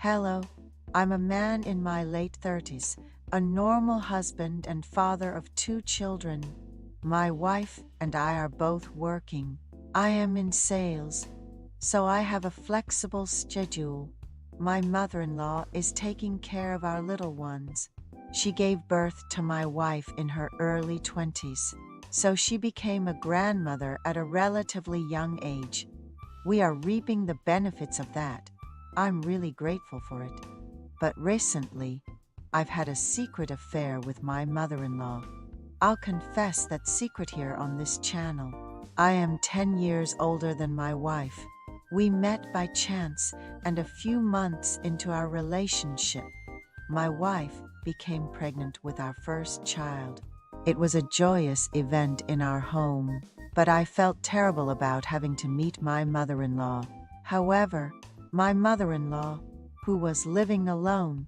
Hello, I'm a man in my late 30s, a normal husband and father of 2 children. My wife and I are both working. I am in sales, so I have a flexible schedule. My mother-in-law is taking care of our little ones. She gave birth to my wife in her early 20s, so she became a grandmother at a relatively young age. We are reaping the benefits of that. I'm really grateful for it. But recently, I've had a secret affair with my mother-in-law. I'll confess that secret here on this channel. I am 10 years older than my wife. We met by chance, and a few months into our relationship, my wife became pregnant with our first child. It was a joyous event in our home, but I felt terrible about having to meet my mother-in-law. However, my mother-in-law, who was living alone,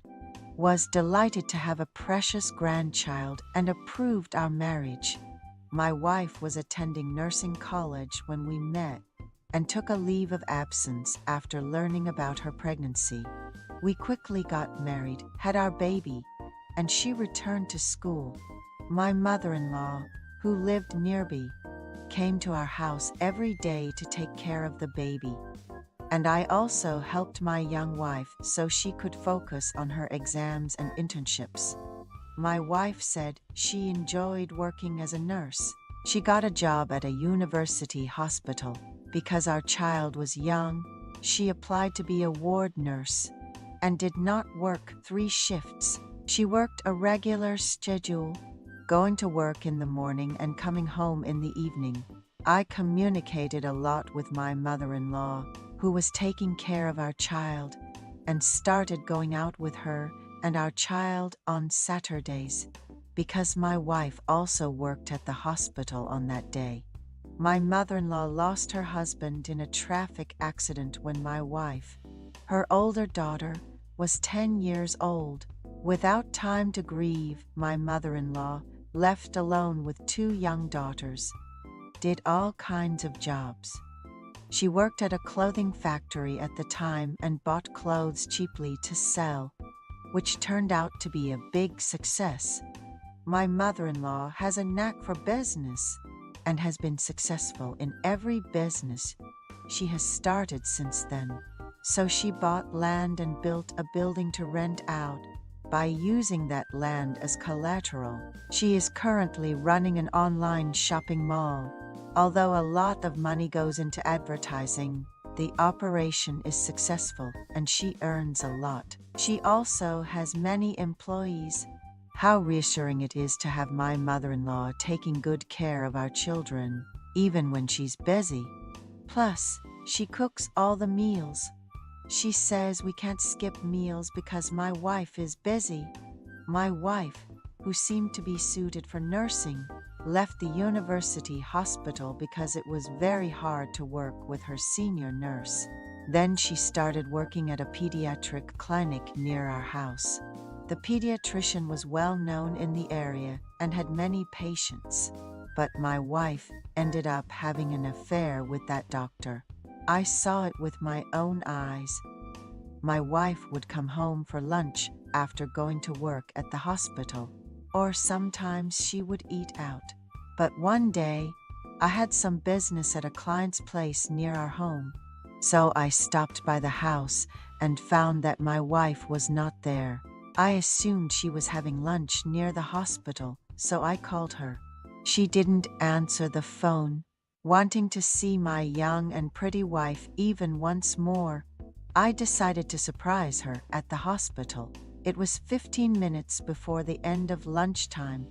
was delighted to have a precious grandchild and approved our marriage. My wife was attending nursing college when we met and took a leave of absence after learning about her pregnancy. We quickly got married, had our baby, and she returned to school. My mother-in-law, who lived nearby, came to our house every day to take care of the baby. And I also helped my young wife so she could focus on her exams and internships. My wife said she enjoyed working as a nurse. She got a job at a university hospital. Because our child was young, she applied to be a ward nurse and did not work 3 shifts. She worked a regular schedule, going to work in the morning and coming home in the evening. I communicated a lot with my mother-in-law, who was taking care of our child, and started going out with her and our child on Saturdays, because my wife also worked at the hospital on that day. My mother-in-law lost her husband in a traffic accident when my wife, her older daughter, was 10 years old. Without time to grieve, my mother-in-law, left alone with 2 young daughters, did all kinds of jobs. She worked at a clothing factory at the time and bought clothes cheaply to sell, which turned out to be a big success. My mother-in-law has a knack for business and has been successful in every business she has started since then. So she bought land and built a building to rent out. By using that land as collateral, she is currently running an online shopping mall. Although a lot of money goes into advertising, the operation is successful and she earns a lot. She also has many employees. How reassuring it is to have my mother-in-law taking good care of our children, even when she's busy. Plus, she cooks all the meals. She says we can't skip meals because my wife is busy. My wife, who seemed to be suited for nursing, left the university hospital because it was very hard to work with her senior nurse. Then she started working at a pediatric clinic near our house. The pediatrician was well known in the area and had many patients, but my wife ended up having an affair with that doctor. I saw it with my own eyes. My wife would come home for lunch after going to work at the hospital, or sometimes she would eat out. But one day, I had some business at a client's place near our home, so I stopped by the house and found that my wife was not there. I assumed she was having lunch near the hospital, so I called her. She didn't answer the phone. Wanting to see my young and pretty wife even once more, I decided to surprise her at the hospital. It was 15 minutes before the end of lunchtime,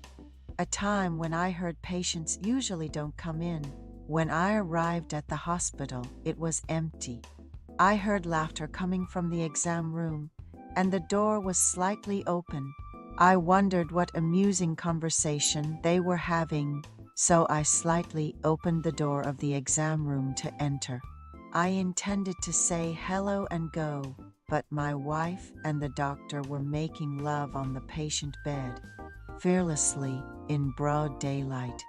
a time when I heard patients usually don't come in. When I arrived at the hospital, it was empty. I heard laughter coming from the exam room, and the door was slightly open. I wondered what amusing conversation they were having, so I slightly opened the door of the exam room to enter. I intended to say hello and go, but my wife and the doctor were making love on the patient bed, fearlessly, in broad daylight.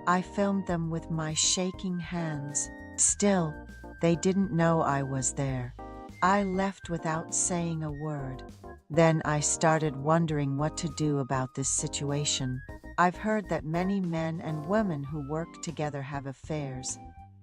I filmed them with my shaking hands. Still, they didn't know I was there. I left without saying a word. Then I started wondering what to do about this situation. I've heard that many men and women who work together have affairs,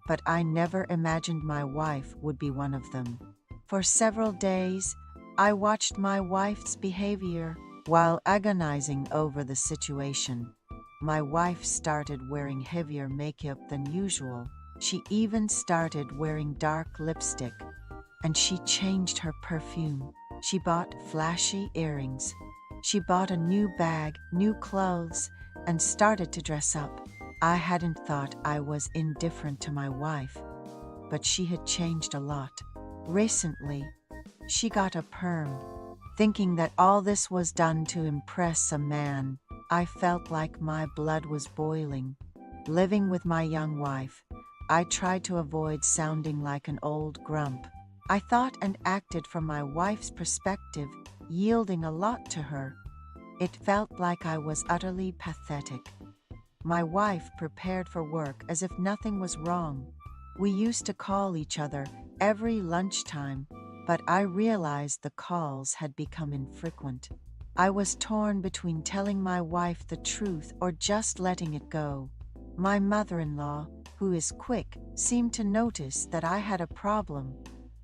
but I never imagined my wife would be one of them. For several days, I watched my wife's behavior while agonizing over the situation. My wife started wearing heavier makeup than usual. She even started wearing dark lipstick, and she changed her perfume. She bought flashy earrings. She bought a new bag, new clothes, and started to dress up. I hadn't thought I was indifferent to my wife, but she had changed a lot. Recently, she got a perm. Thinking that all this was done to impress a man, I felt like my blood was boiling. Living with my young wife, I tried to avoid sounding like an old grump. I thought and acted from my wife's perspective, yielding a lot to her. It felt like I was utterly pathetic. My wife prepared for work as if nothing was wrong. We used to call each other every lunchtime, but I realized the calls had become infrequent. I was torn between telling my wife the truth or just letting it go. My mother-in-law, who is quick, seemed to notice that I had a problem.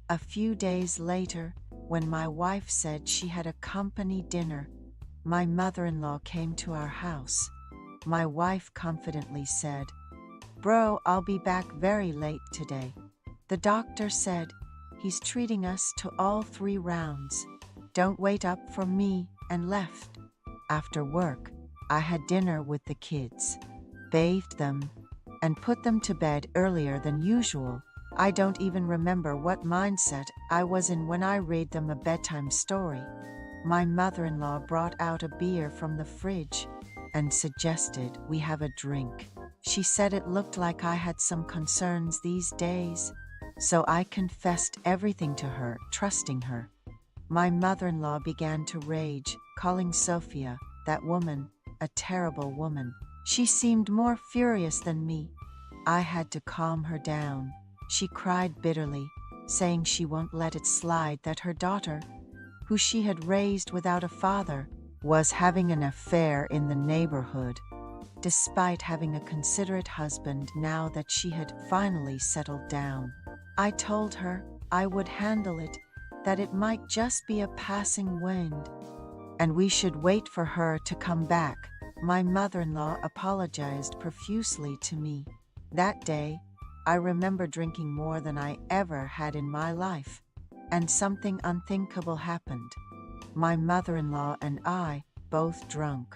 A few days later, when my wife said she had a company dinner, my mother-in-law came to our house. My wife confidently said, "Bro, I'll be back very late today. The doctor said he's treating us to all 3 rounds. Don't wait up for me," and left. After work, I had dinner with the kids, bathed them, and put them to bed earlier than usual. I don't even remember what mindset I was in when I read them a bedtime story. My mother-in-law brought out a beer from the fridge and suggested we have a drink. She said it looked like I had some concerns these days, so I confessed everything to her, trusting her. My mother-in-law began to rage, calling Sophia, that woman, a terrible woman. She seemed more furious than me. I had to calm her down. She cried bitterly, saying she won't let it slide that her daughter, who she had raised without a father, was having an affair in the neighborhood, despite having a considerate husband now that she had finally settled down. I told her I would handle it, that it might just be a passing wind, and we should wait for her to come back. My mother-in-law apologized profusely to me. That day, I remember drinking more than I ever had in my life, and something unthinkable happened. My mother-in-law and I, both drunk,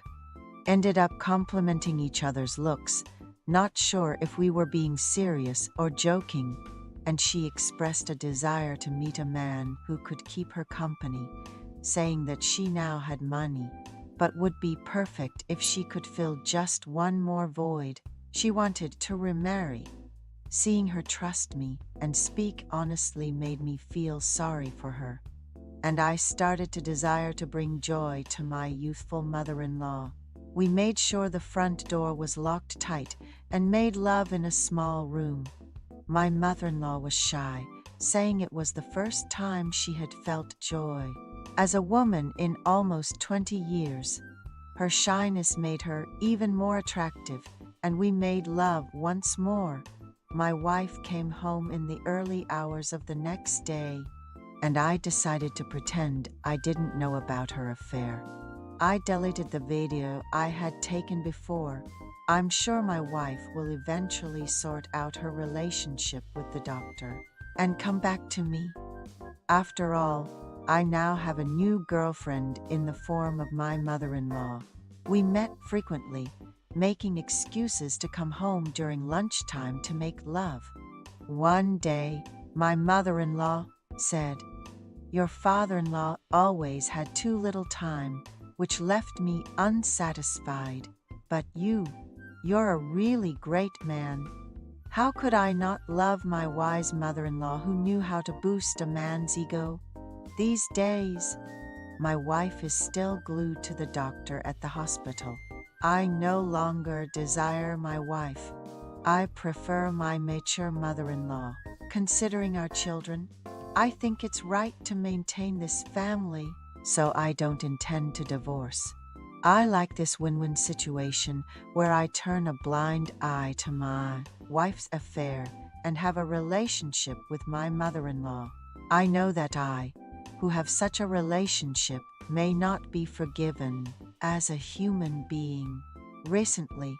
ended up complimenting each other's looks, not sure if we were being serious or joking, and she expressed a desire to meet a man who could keep her company, saying that she now had money, but would be perfect if she could fill just one more void. She wanted to remarry. Seeing her trust me and speak honestly made me feel sorry for her, and I started to desire to bring joy to my youthful mother-in-law. We made sure the front door was locked tight and made love in a small room. My mother-in-law was shy, saying it was the first time she had felt joy. As a woman in almost 20 years, her shyness made her even more attractive, and we made love once more. My wife came home in the early hours of the next day, and I decided to pretend I didn't know about her affair. I deleted the video I had taken before. I'm sure my wife will eventually sort out her relationship with the doctor and come back to me. After all, I now have a new girlfriend in the form of my mother-in-law. We met frequently, making excuses to come home during lunchtime to make love. One day, my mother-in-law said, "Your father-in-law always had too little time, which left me unsatisfied. But you're a really great man." How could I not love my wise mother-in-law who knew how to boost a man's ego? These days, my wife is still glued to the doctor at the hospital. I no longer desire my wife. I prefer my mature mother-in-law. Considering our children, I think it's right to maintain this family, so I don't intend to divorce. I like this win-win situation where I turn a blind eye to my wife's affair and have a relationship with my mother-in-law. I know that I, who have such a relationship, may not be forgiven as a human being. Recently,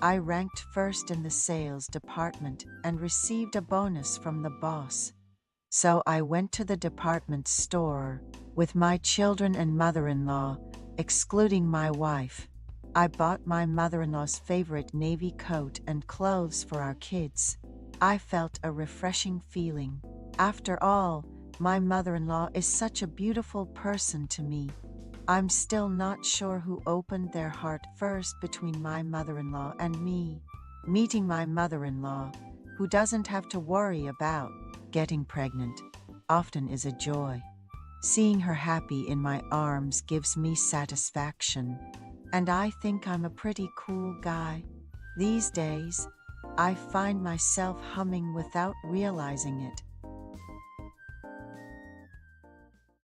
I ranked first in the sales department and received a bonus from the boss. So I went to the department store with my children and mother-in-law, excluding my wife. I bought my mother-in-law's favorite navy coat and clothes for our kids. I felt a refreshing feeling. After all, my mother-in-law is such a beautiful person to me. I'm still not sure who opened their heart first between my mother-in-law and me. Meeting my mother-in-law, who doesn't have to worry about getting pregnant, often is a joy. Seeing her happy in my arms gives me satisfaction, and I think I'm a pretty cool guy. These days, I find myself humming without realizing it.